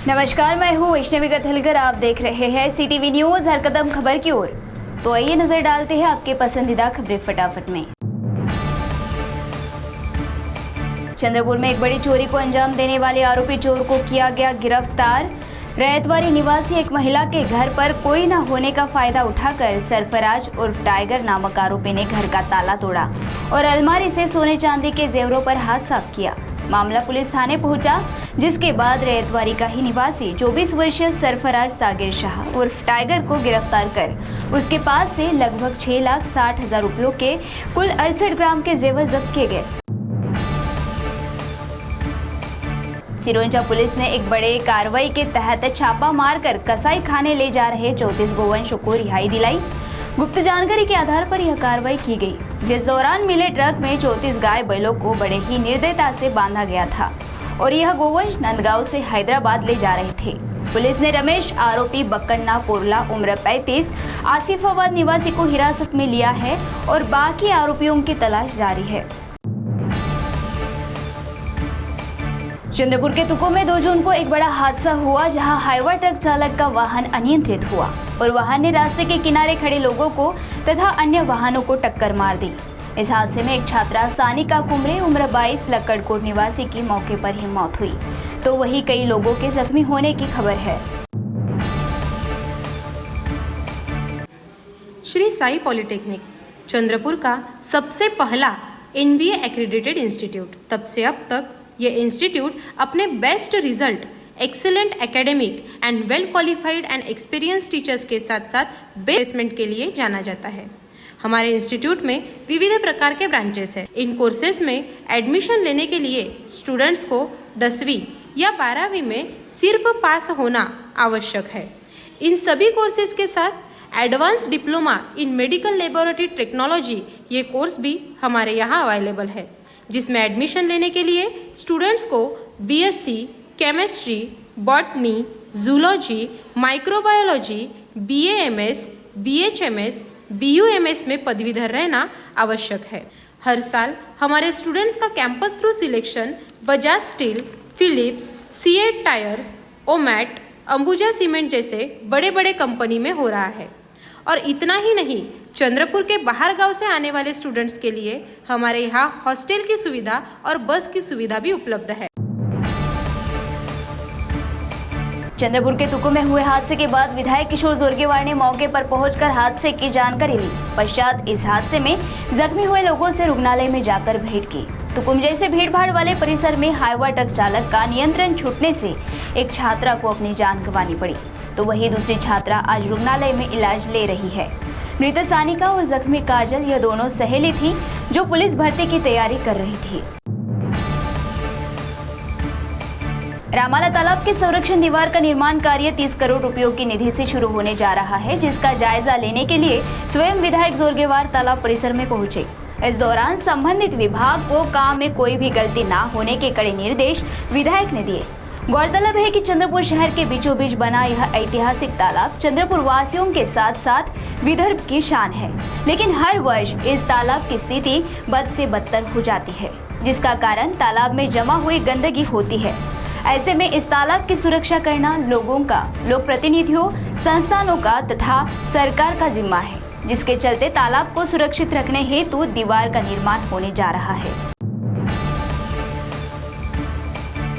नमस्कार, मैं हूँ वैष्णवी गथलकर। आप देख रहे हैं CTV न्यूज हर कदम खबर की ओर। तो आइए नजर डालते हैं आपके पसंदीदा खबरें फटाफट में। चंद्रपुर में एक बड़ी चोरी को अंजाम देने वाले आरोपी चोर को किया गया गिरफ्तार। रैयतवाड़ी निवासी एक महिला के घर पर कोई न होने का फायदा उठाकर सरफराज उर्फ टाइगर नामक आरोपी ने घर का ताला तोड़ा और अलमारी से सोने चांदी के जेवरों पर हाथ साफ किया। मामला पुलिस थाने पहुंचा, जिसके बाद रैयतवाड़ी का ही निवासी 24 वर्षीय सरफराज सागिर शाह उर्फ टाइगर को गिरफ्तार कर उसके पास से लगभग 6,60,000 रुपयों के कुल 68 ग्राम के जेवर जब्त किए गए। सिरोंचा पुलिस ने एक बड़े कार्रवाई के तहत छापा मारकर कसाई खाने ले जा रहे 34 गोवंशों को रिहाई दिलाई। गुप्त जानकारी के आधार पर यह कार्रवाई की गई, जिस दौरान मिले ट्रक में 34 गाय बैलों को बड़े ही निर्दयता से बांधा गया था और यह गोवंश नंदगांव से हैदराबाद ले जा रहे थे। पुलिस ने रमेश आरोपी बक्कन्ना पोरला उम्र 35 आसिफाबाद निवासी को हिरासत में लिया है और बाकी आरोपियों की तलाश जारी है। चंद्रपुर के तुको में 2 जून को एक बड़ा हादसा हुआ, जहां हाईवा ट्रक चालक का वाहन अनियंत्रित हुआ और वाहन ने रास्ते के किनारे खड़े लोगों को तथा अन्य वाहनों को टक्कर मार दी। इस हादसे में एक छात्रा सानिका कुमरे उम्र 22 लक्कड़कोट निवासी की मौके पर ही मौत हुई, तो वहीं कई लोगों के जख्मी होने की खबर है। श्री साई पॉलिटेक्निक चंद्रपुर का सबसे पहला NBA एक्रेडिटेड इंस्टीट्यूट। तब से अब तक ये इंस्टीट्यूट अपने best result, excellent academic and well qualified and experience teachers के साथ साथ प्लेसमेंट के लिए जाना जाता है। हमारे इंस्टीट्यूट में विविध प्रकार के ब्रांचेस हैं। इन कोर्सेज में एडमिशन लेने के लिए स्टूडेंट्स को 10वीं या 12वीं में सिर्फ पास होना आवश्यक है। इन सभी कोर्सेज के साथ advance diploma in medical laboratory technology ये कोर्स भी हमारे यहाँ अवेलेबल है, जिसमें एडमिशन लेने के लिए स्टूडेंट्स को BSc chemistry, botany, zoology, microbiology, BAMS, BHMS, BUMS में पदवीधर रहना आवश्यक है। हर साल हमारे स्टूडेंट्स का campus through selection Bajaj steel, Philips, CEAT tyres, ओमैट, अंबुजा सीमेंट जैसे बड़े बड़े कंपनी में हो रहा है। और इतना ही नहीं, चंद्रपुर के बाहर गांव से आने वाले स्टूडेंट्स के लिए हमारे यहाँ हॉस्टल की सुविधा और बस की सुविधा भी उपलब्ध है। चंद्रपुर के तुको में हुए हादसे के बाद विधायक किशोर जोरगेवार ने मौके पर पहुंचकर हादसे की जानकारी ली। पश्चात इस हादसे में जख्मी हुए लोगों से रुग्णालय में जाकर भेंट की। तुकुम जैसे भीड़भाड़ वाले परिसर में हाईवा ट्रक चालक का नियंत्रण छूटने से एक छात्रा को अपनी जान गंवानी पड़ी, तो वही दूसरी छात्रा आज रुग्णालय में इलाज ले रही है। मृत सानिका और जख्मी काजल यह दोनों सहेली थी जो पुलिस भर्ती की तैयारी कर रही थी। रामाला तालाब के संरक्षण दीवार का निर्माण कार्य 30 करोड़ रुपयों की निधि से शुरू होने जा रहा है, जिसका जायजा लेने के लिए स्वयं विधायक जोरगेवार तालाब परिसर में पहुंचे। इस दौरान संबंधित विभाग को काम में कोई भी गलती न होने के कड़े निर्देश विधायक ने दिए। गौरतलब है कि चंद्रपुर शहर के बीचों बीच बना यह ऐतिहासिक तालाब चंद्रपुर वासियों के साथ साथ विदर्भ की शान है, लेकिन हर वर्ष इस तालाब की स्थिति बद से बदतर हो जाती है, जिसका कारण तालाब में जमा हुई गंदगी होती है। ऐसे में इस तालाब की सुरक्षा करना लोगों का, लोक प्रतिनिधियों, संस्थानों का तथा सरकार का जिम्मा है, जिसके चलते तालाब को सुरक्षित रखने हेतु दीवार का निर्माण होने जा रहा है।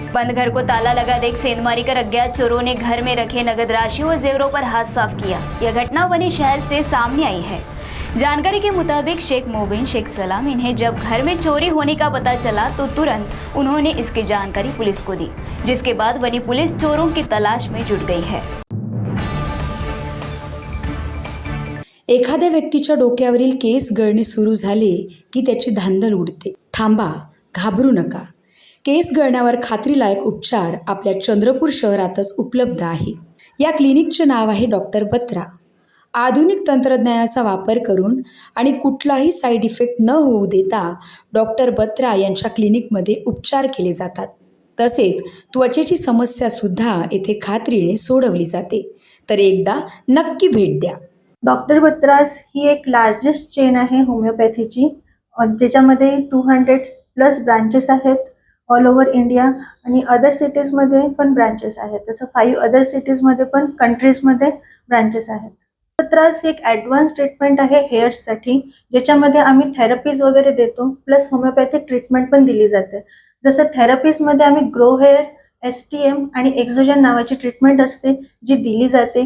बंद घर को ताला लगा देख सेंधमारी कर अज्ञात चोरों ने घर में रखे नगद राशि और जेवरों पर हाथ साफ किया। यह घटना बनी शहर से सामने आई है। जानकारी के मुताबिक शेख मोबिन शेख सलाम इन्हें जब घर में चोरी होने का पता चला तो तुरंत उन्होंने इसकी जानकारी पुलिस को दी, जिसके बाद वनी पुलिस चोरों की तलाश में जुट गई है। एखाद्या व्यक्तीच्या डोक्यावरील केस गळणे सुरू झाले की त्याची धांदल उडते। थांबा, घाबरू नका। केस गळण्यावर खात्रीलायक उपचार आपल्या चंद्रपूर शहरातच उपलब्ध आहे। या क्लिनिकचे नाव आहे डॉक्टर बत्रा। आधुनिक तंत्रज्ञानाचा वापर करून आणि कुठलाही साईड इफेक्ट न होऊ देता डॉक्टर बत्रा यांच्या क्लिनिकमध्ये उपचार केले जातात। तसेच त्वचेची समस्या सुद्धा येथे खात्रीने सोडवली जाते। तर एकदा नक्की भेट द्या। डॉक्टर बत्रास ही एक लार्जेस्ट चेन आहे होमिओपॅथीची, ज्याच्यामध्ये 200+ ब्रांचेस आहेत। ऑल ओव्हर इंडिया आणि अदर सिटीजमध्ये पण ब्रांचेस आहेत. तसं 5 अदर सिटीजमध्ये पण कंट्रीजमध्ये ब्रांचेस आहेत. त्रास एक ॲडव्हान्स ट्रीटमेंट आहे हेअर्ससाठी, ज्याच्यामध्ये आम्ही थेरपीज वगैरे देतो, प्लस होमिओपॅथिक ट्रीटमेंट पण दिली जाते. जसं थेरपीजमध्ये आम्ही ग्रो हेअर, STM आणि एक्झोजन नावाची ट्रीटमेंट असते जी दिली जाते.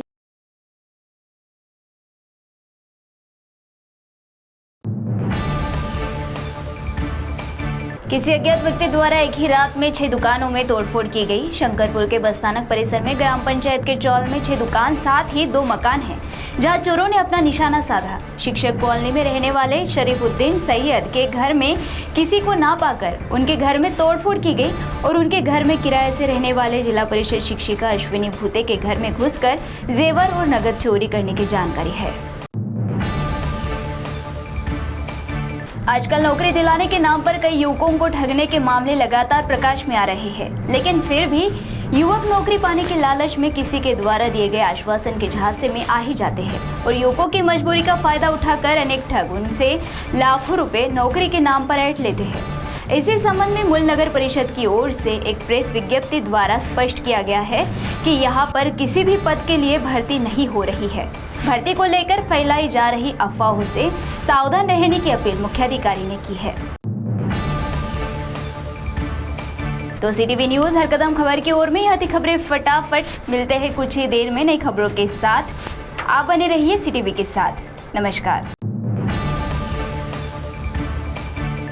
किसी अज्ञात व्यक्ति द्वारा एक ही रात में 6 दुकानों में तोड़फोड़ की गई। शंकरपुर के बस्तानक परिसर में ग्राम पंचायत के चौल में 6 दुकान साथ ही 2 मकान हैं, जहां चोरों ने अपना निशाना साधा। शिक्षक कॉलोनी में रहने वाले शरीफुद्दीन सैयद के घर में किसी को ना पाकर उनके घर में तोड़फोड़ की गई और उनके घर में किराए से रहने वाले जिला परिषद शिक्षिका अश्विनी भूते के घर में घुसकर जेवर और नगद चोरी करने की जानकारी है। आजकल नौकरी दिलाने के नाम पर कई युवकों को ठगने के मामले लगातार प्रकाश में आ रहे हैं, लेकिन फिर भी युवक नौकरी पाने के लालच में किसी के द्वारा दिए गए आश्वासन के झांसे में आ ही जाते हैं और युवकों की मजबूरी का फायदा उठाकर अनेक ठग उनसे लाखों रुपए नौकरी के नाम पर ऐंठ लेते हैं। इसी संबंध में मूल नगर परिषद की ओर से एक प्रेस विज्ञप्ति द्वारा स्पष्ट किया गया है कि यहाँ पर किसी भी पद के लिए भर्ती नहीं हो रही है। भर्ती को लेकर फैलाई जा रही अफवाहों से सावधान रहने की अपील मुख्याधिकारी ने की है। तो CTV न्यूज़ हर कदम खबर की ओर में यह थी खबरें फटाफट। मिलते हैं कुछ ही देर में नई खबरों के साथ। आप बने रहिए CTV के साथ। नमस्कार।